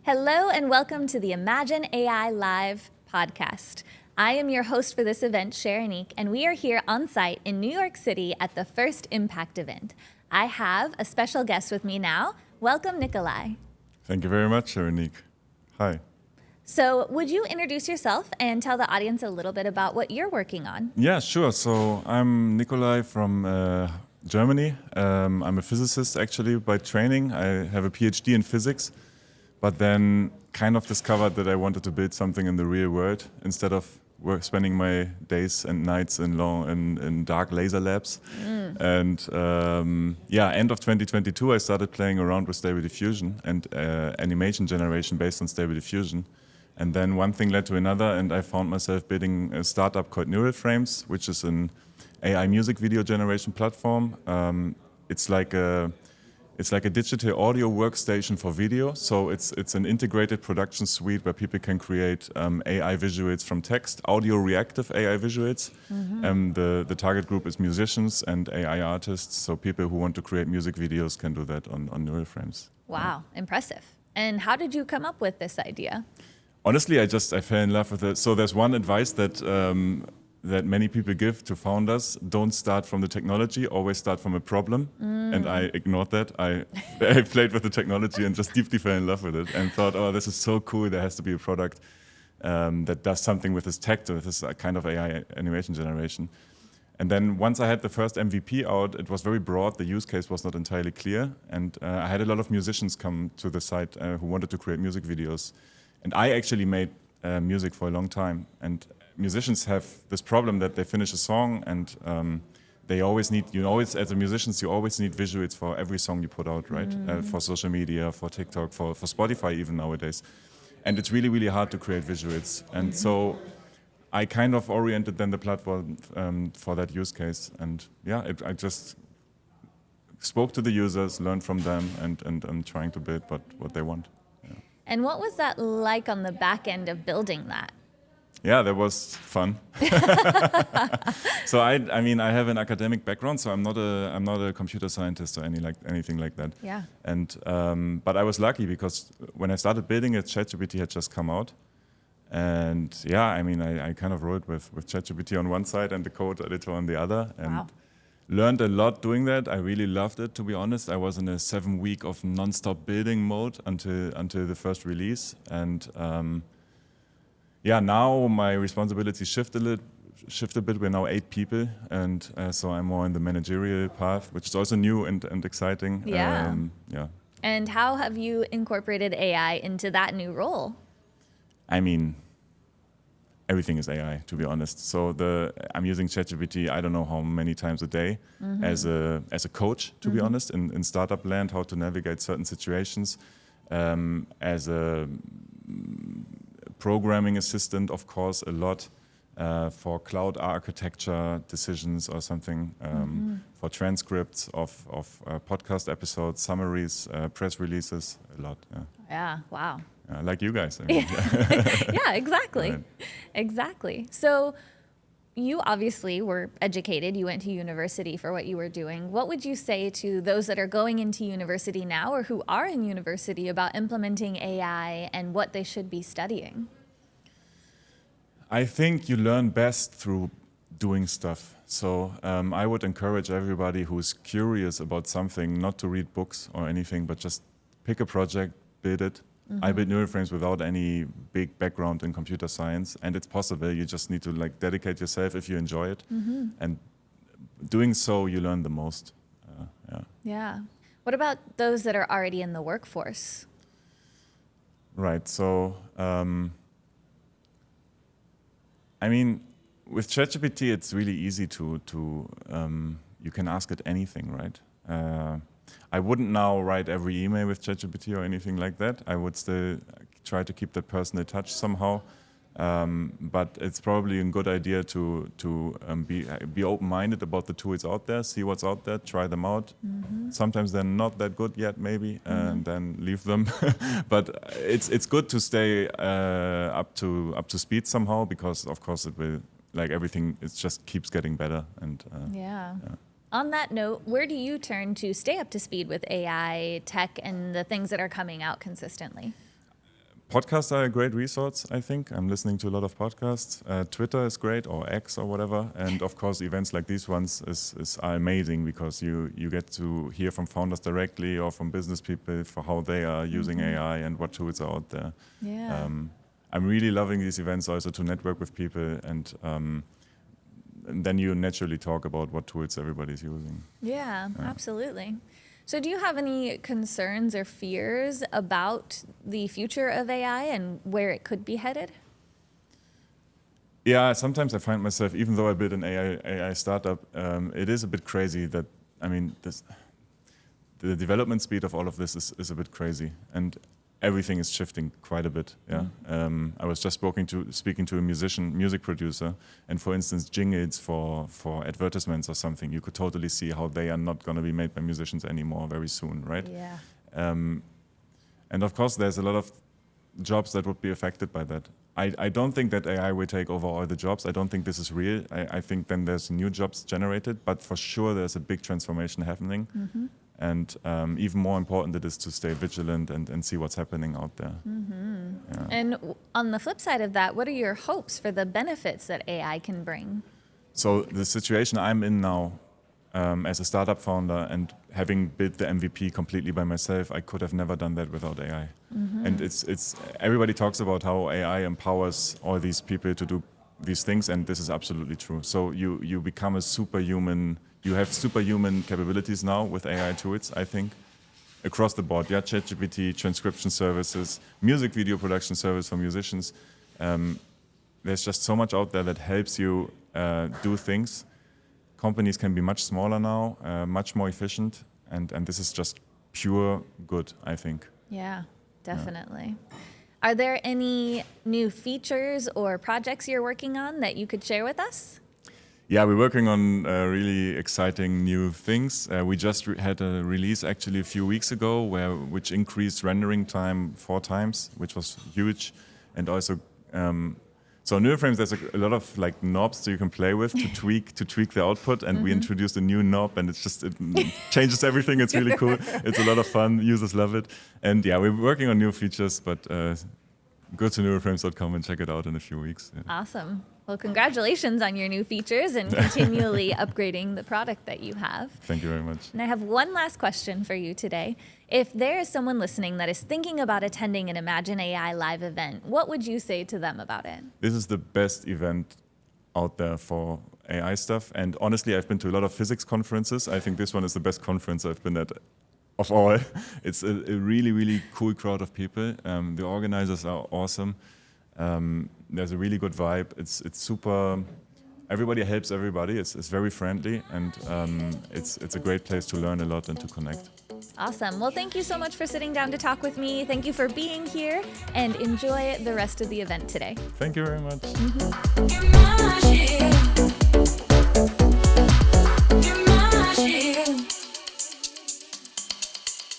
Hello and welcome to the Imagine AI Live podcast. I am your host for this event, Chêrénique, and we are here on site in New York City at the first Impact event. I have a special guest with me now. Welcome, Nicolai. Thank you very much, Chêrénique. Hi. So would you introduce yourself and tell the audience a little bit about what you're working on? Yeah, sure. So I'm Nicolai from Germany. I'm a physicist, actually, by training. I have a PhD in physics, but then kind of discovered that I wanted to build something in the real world instead of spending my days and nights in dark laser labs. And end of 2022, I started playing around with Stable Diffusion and animation generation based on Stable Diffusion. And then one thing led to another, and I found myself building a startup called Neural Frames, which is an AI music video generation platform. It's like a digital audio workstation for video. So it's an integrated production suite where people can create AI visuals from text, audio reactive AI visuals. The target group is musicians and AI artists. So people who want to create music videos can do that on Neural Frames. Wow, impressive. And how did you come up with this idea? Honestly, I fell in love with it. So there's one advice that many people give to founders: don't start from the technology, always start from a problem. And I ignored that. I played with the technology and just deeply fell in love with it and thought, oh, this is so cool. There has to be a product that does something with this tech, with this kind of AI animation generation. And then once I had the first MVP out, it was very broad. The use case was not entirely clear. And I had a lot of musicians come to the site who wanted to create music videos. And I actually made music for a long time. And musicians have this problem that they finish a song and they always need, as a musician, you always need visuals for every song you put out, right? For social media, for TikTok, for Spotify even nowadays. And it's really, really hard to create visuals. And so I kind of oriented then the platform for that use case. And yeah, I just spoke to the users, learned from them, and I'm trying to build what they want. Yeah. And what was that like on the back end of building that? Yeah, that was fun. So I have an academic background, so I'm not a computer scientist or anything like that. Yeah. And but I was lucky because when I started building it, ChatGPT had just come out, and yeah, I kind of wrote with ChatGPT on one side and the code editor on the other, and learned a lot doing that. I really loved it, to be honest. I was in a 7-week of non-stop building mode until the first release, and now my responsibilities shift a bit. We're now 8 people, and so I'm more in the managerial path, which is also new and exciting. Yeah. And how have you incorporated AI into that new role? Everything is AI, to be honest. So I'm using ChatGPT, I don't know how many times a day, as a coach, to be honest, in startup land, how to navigate certain situations, as a programming assistant, of course, a lot for cloud architecture decisions or something, for transcripts of podcast episodes, summaries, press releases, a lot. Yeah, wow. Like you guys. Yeah, exactly. Right. Exactly. So you obviously were educated. You went to university for what you were doing. What would you say to those that are going into university now or who are in university about implementing AI and what they should be studying? I think you learn best through doing stuff. So I would encourage everybody who's curious about something not to read books or anything, but just pick a project, build it. I built Neural Frames without any big background in computer science, and it's possible. You just need to dedicate yourself if you enjoy it, and doing so, you learn the most. Yeah. What about those that are already in the workforce? Right. So, with ChatGPT, it's really easy to you can ask it anything, right? I wouldn't now write every email with ChatGPT or anything like that. I would still try to keep that personal touch somehow. But it's probably a good idea to be open-minded about the tools out there, see what's out there, try them out. Sometimes they're not that good yet, maybe, and then leave them. But it's good to stay up to speed somehow, because of course it will, like everything, it just keeps getting better. And yeah. On that note, where do you turn to stay up to speed with AI, tech, and the things that are coming out consistently? podcasts are a great resource, I think. I'm listening to a lot of podcasts. Twitter is great, or X or whatever. And of course, events like these ones are amazing because you get to hear from founders directly or from business people for how they are using AI and what tools are out there. Yeah. I'm really loving these events also to network with people and then you naturally talk about what tools everybody's using. Yeah, absolutely. So do you have any concerns or fears about the future of AI and where it could be headed? Yeah, sometimes I find myself, even though I built an AI startup, it is a bit crazy that, I mean, the development speed of all of this is a bit crazy. And everything is shifting quite a bit. Yeah, I was just speaking to a music producer, and for instance, jingles for advertisements or something, you could totally see how they are not going to be made by musicians anymore very soon, right? Yeah. And of course, there's a lot of jobs that would be affected by that. I don't think that AI will take over all the jobs. I don't think this is real. I think then there's new jobs generated, but for sure there's a big transformation happening. And even more important it is to stay vigilant and see what's happening out there. Yeah. And on the flip side of that, what are your hopes for the benefits that AI can bring? So the situation I'm in now, as a startup founder and having built the MVP completely by myself, I could have never done that without AI. And it's everybody talks about how AI empowers all these people to do these things, and this is absolutely true. So you become a superhuman. You have superhuman capabilities now with AI tools, I think, across the board. Yeah, ChatGPT, transcription services, music video production service for musicians. There's just so much out there that helps you do things. Companies can be much smaller now, much more efficient, and this is just pure good, I think. Yeah, definitely. Yeah. Are there any new features or projects you're working on that you could share with us? Yeah, we're working on really exciting new things. We just had a release actually a few weeks ago which increased rendering time 4 times, which was huge. And also, so NeuroFrames, there's a lot of like knobs that you can play with to tweak the output. And we introduced a new knob, and it changes everything. It's really cool. It's a lot of fun. Users love it. And yeah, we're working on new features, but go to neuroframes.com and check it out in a few weeks. Yeah. Awesome. Well, congratulations on your new features and continually upgrading the product that you have. Thank you very much. And I have one last question for you today. If there is someone listening that is thinking about attending an Imagine AI live event, what would you say to them about it? This is the best event out there for AI stuff. And honestly, I've been to a lot of physics conferences. I think this one is the best conference I've been at of all. It's a really, really cool crowd of people. The organizers are awesome. There's a really good vibe. It's super. Everybody helps everybody. It's very friendly, and it's a great place to learn a lot and to connect. Awesome. Well, thank you so much for sitting down to talk with me. Thank you for being here, and enjoy the rest of the event today. Thank you very much.